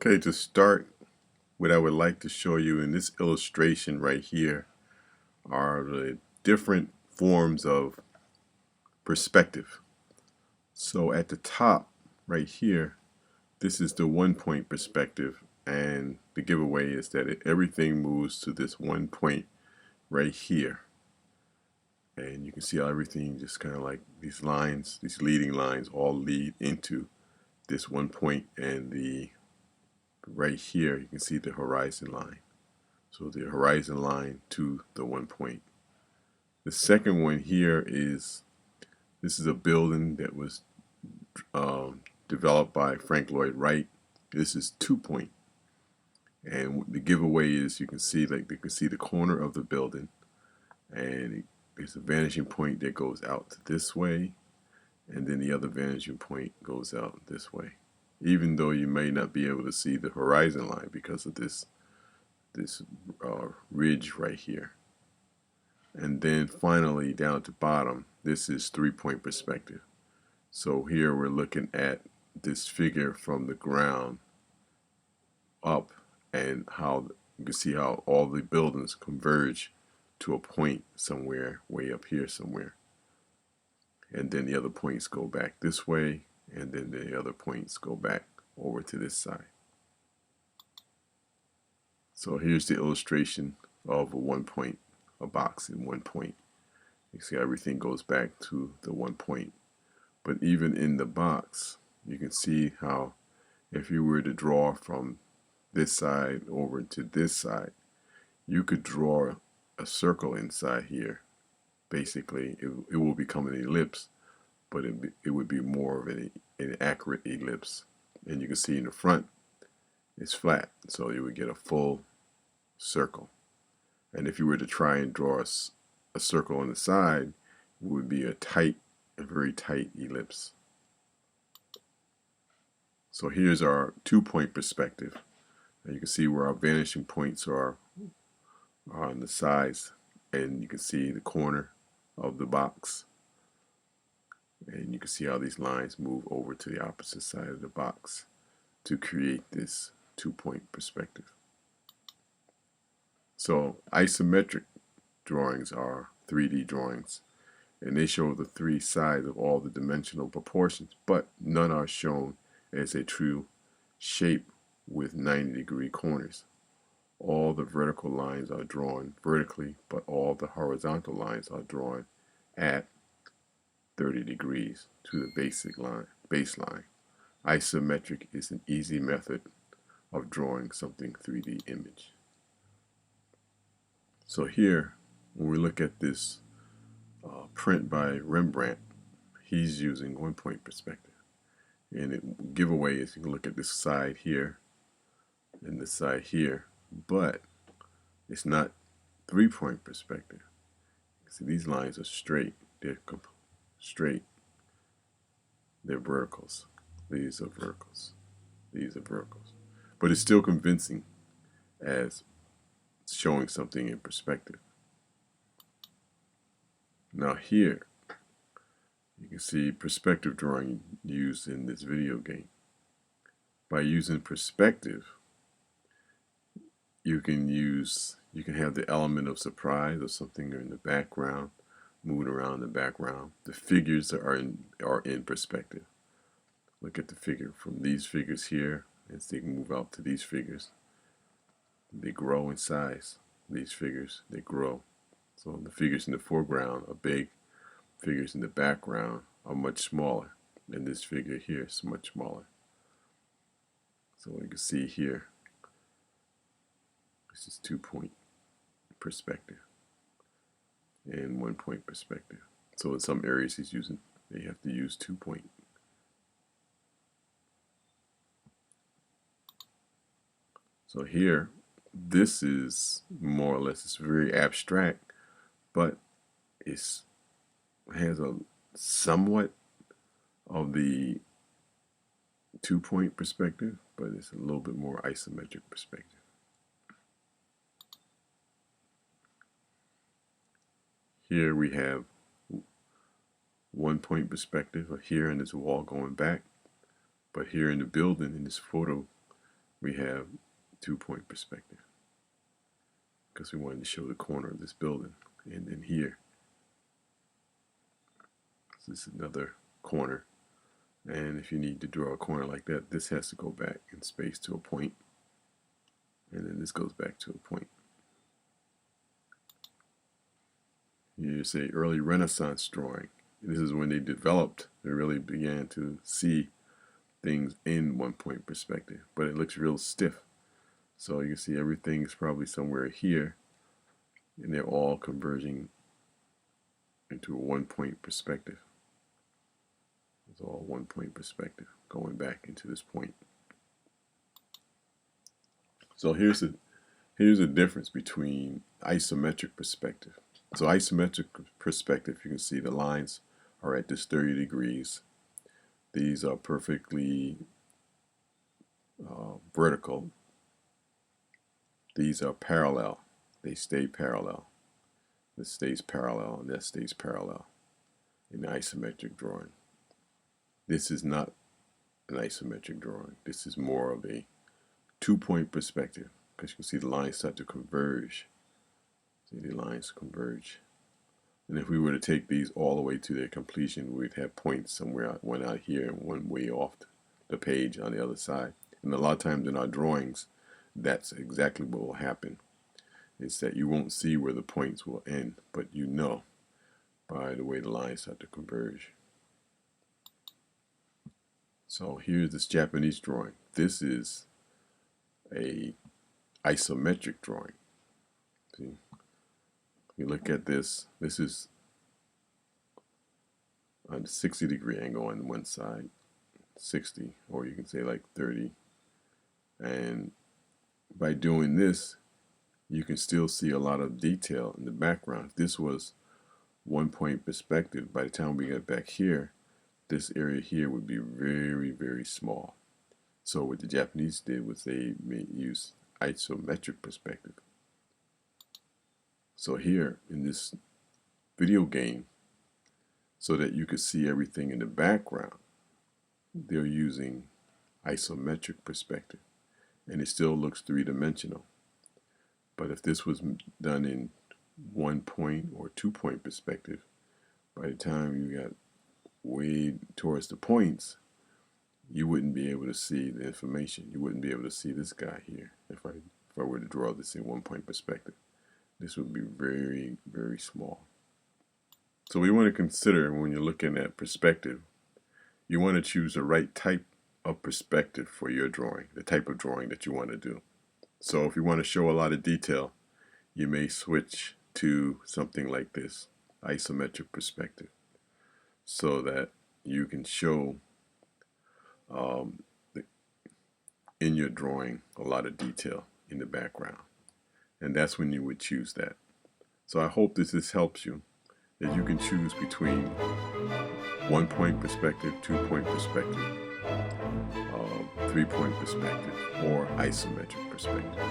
Okay, to start, what I would like to show you in this illustration right here are the different forms of perspective. So at the top right here, this is the 1 point perspective, and the giveaway is that everything moves to this 1 point right here. And you can see how everything just kind of like these lines, these leading lines all lead into this 1 point, and the right here you can see the horizon line. So the horizon line to the 1 point. The second one here is, this is a building that was developed by Frank Lloyd Wright. This is 2 point. And the giveaway is you can see the corner of the building, and there's a vanishing point that goes out this way, and then the other vanishing point goes out this way. Even though you may not be able to see the horizon line because of this ridge right here. And then finally down at the bottom, this is 3 point perspective. So here we're looking at this figure from the ground up, and how you can see how all the buildings converge to a point somewhere way up here somewhere. And then the other points go back this way, and then the other points go back over to this side. So here's the illustration of a box in 1 point. You see everything goes back to the 1 point. But even in the box, you can see how if you were to draw from this side over to this side, you could draw a circle inside here. Basically, it will become an ellipse, but it would be more of an accurate ellipse. And you can see in the front, it's flat, so you would get a full circle. And if you were to try and draw a circle on the side, it would be a very tight ellipse. So here's our 2 point perspective. And you can see where our vanishing points are on the sides, and you can see the corner of the box. And you can see how these lines move over to the opposite side of the box to create this 2 point perspective. So isometric drawings are 3D drawings, and they show the three sides of all the dimensional proportions, but none are shown as a true shape with 90-degree corners. All the vertical lines are drawn vertically, but all the horizontal lines are drawn at 30 degrees to the baseline. Isometric is an easy method of drawing something 3D image. So here, when we look at this print by Rembrandt, he's using 1 point perspective. And the giveaway is you can look at this side here and this side here, but it's not 3 point perspective. See, these lines are straight. They're straight. They're verticals. These are verticals. These are verticals. But it's still convincing as showing something in perspective. Now here, you can see perspective drawing used in this video game. By using perspective, you can have the element of surprise or something in the background, moving around in the background. The figures are in perspective. Look at the figure from these figures here, as they move out to these figures. They grow in size. These figures, they grow. So the figures in the foreground are big. Figures in the background are much smaller. And this figure here is much smaller. So you can see here, this is 2 point perspective and 1 point perspective. So in some areas they have to use 2 point. So here, this is more or less, it's very abstract, but it has a somewhat of the 2 point perspective, but it's a little bit more isometric perspective. Here we have 1 point perspective here in this wall going back, but here in the building in this photo, we have 2-point perspective because we wanted to show the corner of this building. And then here, this is another corner. And if you need to draw a corner like that, this has to go back in space to a point. And then this goes back to a point. You say early Renaissance drawing. This is when they developed, they really began to see things in 1-point perspective. But it looks real stiff. So you can see everything is probably somewhere here. And they're all converging into a 1-point perspective. It's all 1-point perspective going back into this point. So here's a difference between isometric perspective. So isometric perspective, you can see the lines are at this 30 degrees. These are perfectly vertical. These are parallel. They stay parallel. This stays parallel and that stays parallel in the isometric drawing. This is not an isometric drawing. This is more of a 2-point perspective because you can see the lines start to converge. See, the lines converge. And if we were to take these all the way to their completion, we'd have points somewhere, one out here and one way off the page on the other side. And a lot of times in our drawings, that's exactly what will happen. It's that you won't see where the points will end, but you know by the way the lines start to converge. So here's this Japanese drawing. This is a isometric drawing. See? You look at this. This is a 60-degree angle on one side, 60, or you can say like 30. And by doing this, you can still see a lot of detail in the background. If this was 1-point perspective, by the time we get back here, this area here would be very, very small. So what the Japanese did was they used isometric perspective. So here in this video game, so that you could see everything in the background, they're using isometric perspective. And it still looks three-dimensional. But if this was done in 1-point or 2-point perspective, by the time you got way towards the points, you wouldn't be able to see the information. You wouldn't be able to see this guy here if I were to draw this in 1-point perspective. This would be very, very small. So we want to consider when you're looking at perspective, you want to choose the right type of perspective for your drawing, the type of drawing that you want to do. So if you want to show a lot of detail, you may switch to something like this, isometric perspective, so that you can show in your drawing a lot of detail in the background. And that's when you would choose that. So I hope this helps you, that you can choose between 1-point perspective, 2-point perspective, 3-point perspective, or isometric perspective.